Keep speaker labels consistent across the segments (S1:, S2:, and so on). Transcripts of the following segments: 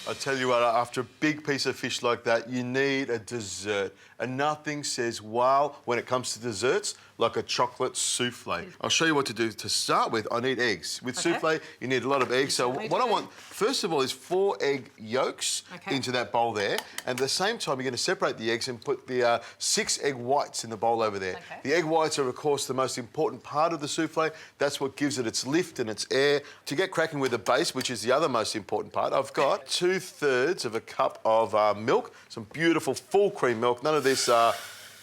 S1: I tell you what, after a big piece of fish like that, you need a dessert. And nothing says wow when it comes to desserts like a chocolate souffle. I'll show you what to do. To start with, I need eggs. With souffle, you need a lot of eggs. So what I want, first of all, is 4 egg yolks into that bowl there. And at the same time, you're going to separate the eggs and put the 6 egg whites in the bowl over there. The egg whites are, of course, the most important part of the souffle. That's what gives it its lift and its air. To get cracking with the base, which is the other most important part, I've got 2/3 of a cup of milk, some beautiful full cream milk. None of this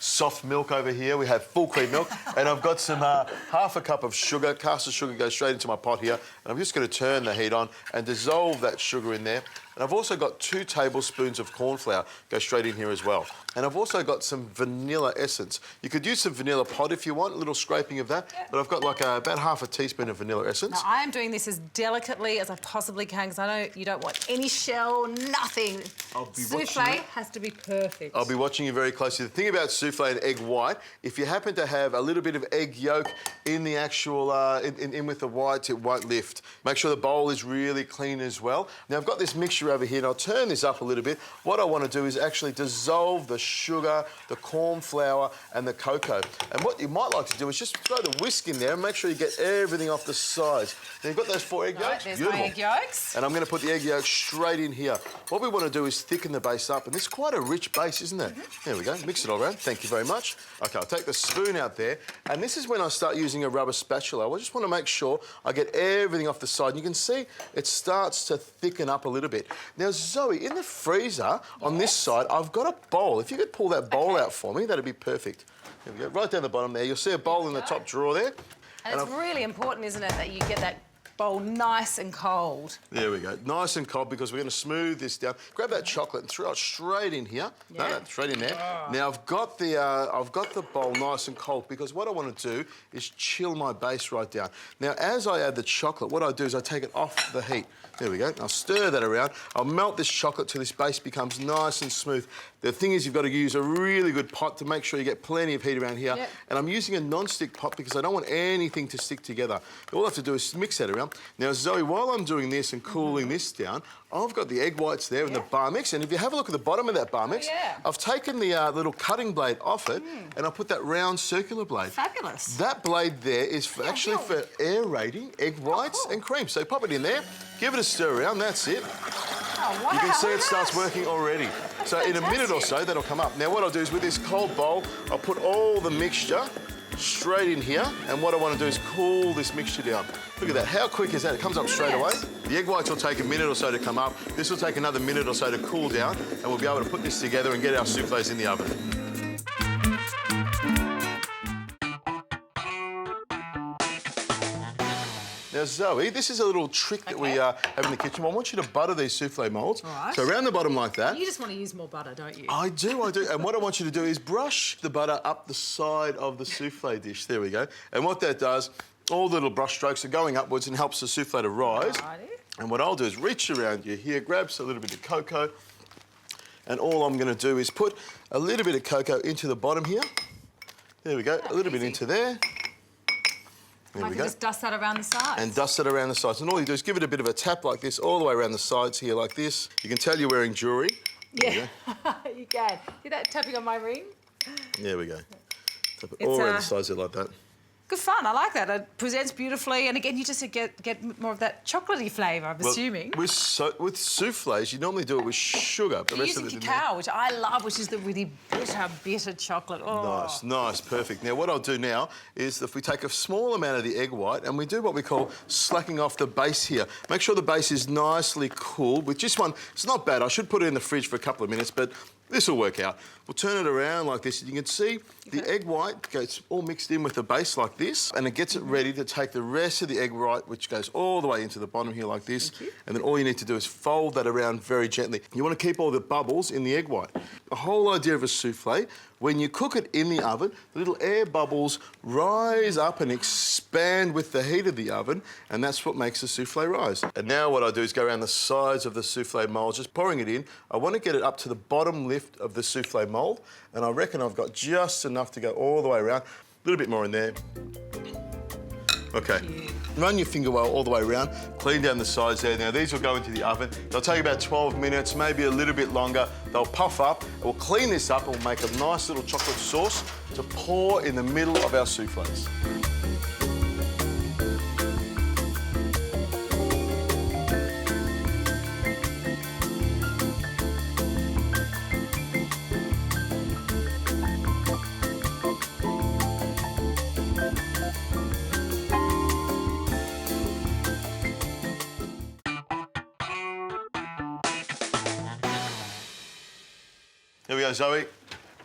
S1: soft milk over here. We have full cream milk. And I've got some half a cup of sugar. Caster sugar goes straight into my pot here. And I'm just going to turn the heat on and dissolve that sugar in there. And I've also got 2 tablespoons of corn flour. Go straight in here as well. And I've also got some vanilla essence. You could use some vanilla pod if you want, a little scraping of that. But I've got like about half a teaspoon of vanilla essence.
S2: Now, I am doing this as delicately as I possibly can because I know you don't want any shell, nothing. Souffle has to be perfect.
S1: I'll be watching you very closely. The thing about souffle and egg white, if you happen to have a little bit of egg yolk in the actual, in with the whites, it won't lift. Make sure the bowl is really clean as well. Now, I've got this mixture over here, and I'll turn this up a little bit. What I want to do is actually dissolve the sugar, the corn flour, and the cocoa. And what you might like to do is just throw the whisk in there and make sure you get everything off the sides. Now, you've got those 4 egg yolks?
S2: There's my egg yolks.
S1: And I'm going to put the egg yolks straight in here. What we want to do is thicken the base up, and it's quite a rich base, isn't it? There we go. Mix it all around. Thank you very much. OK, I'll take the spoon out there, and this is when I start using a rubber spatula. I just want to make sure I get everything off the side. And you can see it starts to thicken up a little bit. Now, Zoe, in the freezer on this side, I've got a bowl. If you could pull that bowl out for me, that'd be perfect. There we go. Right down the bottom there. You'll see a bowl in the top drawer there.
S2: And it's really important, isn't it, that you get that bowl nice and cold.
S1: There we go. Nice and cold because we're going to smooth this down. Grab that chocolate and throw it straight in here. No, straight in there. Now I've got the bowl nice and cold because what I want to do is chill my base right down. Now as I add the chocolate, what I do is I take it off the heat. There we go. I'll stir that around. I'll melt this chocolate till this base becomes nice and smooth. The thing is you've got to use a really good pot to make sure you get plenty of heat around here. And I'm using a non-stick pot because I don't want anything to stick together. All I have to do is mix that around. Now, Zoe, while I'm doing this and cooling this down, I've got the egg whites there and the bar mix. And if you have a look at the bottom of that bar mix, I've taken the little cutting blade off it and I put that round circular blade.
S2: Fabulous.
S1: That blade there is actually for aerating egg whites and cream. So pop it in there, give it a stir around, that's it.
S2: Oh, wow.
S1: You can see it starts working already. So in a minute or so, that'll come up. Now, what I'll do is with this cold bowl, I'll put all the mixture straight in here, and what I want to do is cool this mixture down. Look at that, how quick is that? It comes up straight away. The egg whites will take a minute or so to come up. This will take another minute or so to cool down, and we'll be able to put this together and get our soufflés in the oven. Now, Zoe, this is a little trick that we have in the kitchen. I want you to butter these souffle moulds. So around the bottom like that.
S2: You just want to use more butter, don't you?
S1: I do. And what I want you to do is brush the butter up the side of the souffle dish. There we go. And what that does, all the little brush strokes are going upwards and helps the souffle to rise. And what I'll do is reach around you here, grab a little bit of cocoa, and all I'm going to do is put a little bit of cocoa into the bottom here. There we go. A little bit into there. There we go.
S2: Just dust that around the sides.
S1: And dust it around the sides. And all you do is give it a bit of a tap like this, all the way around the sides here like this. You can tell you're wearing jewellery.
S2: Yeah, you can. See that tapping on my ring?
S1: There we go. Tap it all around the sides there like that.
S2: Good fun, I like that. It presents beautifully, and again, you just get more of that chocolatey flavour, I'm assuming.
S1: With soufflés, you normally do it with sugar.
S2: You're using cacao, which I love, which is the really bitter chocolate. Oh.
S1: Nice, perfect. Now, what I'll do now is if we take a small amount of the egg white and we do what we call slacking off the base here. Make sure the base is nicely cooled. With just one, it's not bad. I should put it in the fridge for a couple of minutes, but this will work out. We'll turn it around like this. You can see the egg white gets all mixed in with the base like this, and it gets it ready to take the rest of the egg white, which goes all the way into the bottom here like this. And then all you need to do is fold that around very gently. You want to keep all the bubbles in the egg white. The whole idea of a souffle, when you cook it in the oven, the little air bubbles rise up and expand with the heat of the oven, and that's what makes the souffle rise. And now what I do is go around the sides of the souffle mould, just pouring it in. I want to get it up to the bottom lift of the souffle mould, and I reckon I've got just enough to go all the way around. A little bit more in there. Okay.
S2: Cute.
S1: Run your finger well all the way around. Clean down the sides there. Now, these will go into the oven. They'll take about 12 minutes, maybe a little bit longer. They'll puff up. We'll clean this up and we'll make a nice little chocolate sauce to pour in the middle of our soufflés. Here we go, Zoe.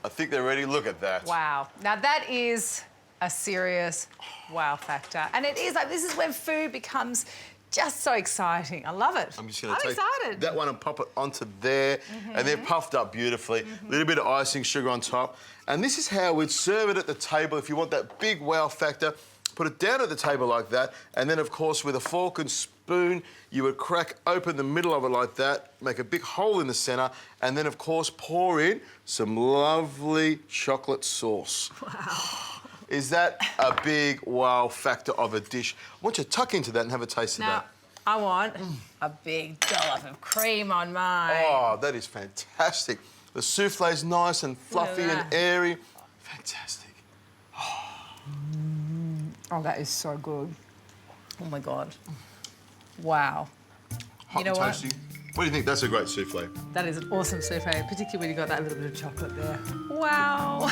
S1: I think they're ready. Look at that.
S2: Wow. Now that is a serious wow factor. And it is like, this is when food becomes just so exciting. I love it.
S1: I'm just going to take
S2: excited.
S1: that one and pop it onto there. And they're puffed up beautifully. A little bit of icing sugar on top. And this is how we'd serve it at the table if you want that big wow factor. Put it down at the table like that. And then, of course, with a fork and spoon, you would crack open the middle of it like that, make a big hole in the centre, and then, of course, pour in some lovely chocolate sauce.
S2: Wow.
S1: Is that a big wow factor of a dish? I want you to tuck into that and have a taste of
S2: Now,
S1: that.
S2: I want a big dollop of cream on mine.
S1: Oh, that is fantastic. The souffle's nice and fluffy and airy. Fantastic.
S2: Oh, that is so good. Oh, my God. Wow.
S1: Hot
S2: You know
S1: and
S2: what?
S1: toasty. What do you think? That's a great souffle.
S2: That is an awesome souffle, particularly when you got that little bit of chocolate there. Wow.